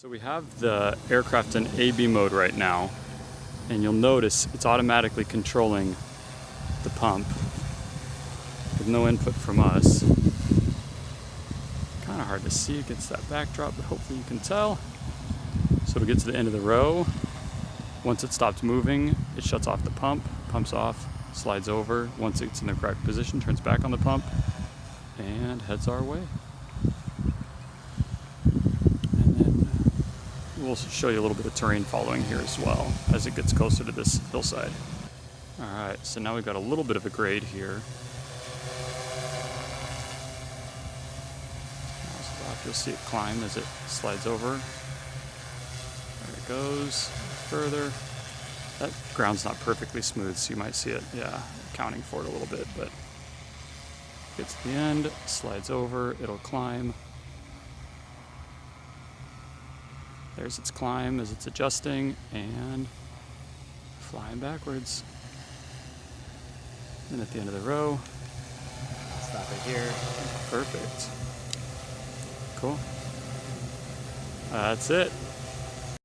So we have the aircraft in AB mode right now, and you'll notice it's automatically controlling the pump with no input from us. Kind of hard to see against that backdrop, but hopefully you can tell. So it'll get to the end of the row. Once it stops moving, it shuts off the pump, pumps off, slides over. Once it's in the correct position, turns back on the pump, and heads our way. And then we'll show you a little bit of terrain following here as well as it gets closer to this hillside. Alright, so now we've got a little bit of a grade here. You'll see it climb as it slides over. There it goes, further. That ground's not perfectly smooth, so you might see it, accounting for it a little bit, but gets to the end, slides over, it'll climb. There's its climb as it's adjusting, and flying backwards. And at the end of the row, stop it here. Perfect. Cool. That's it.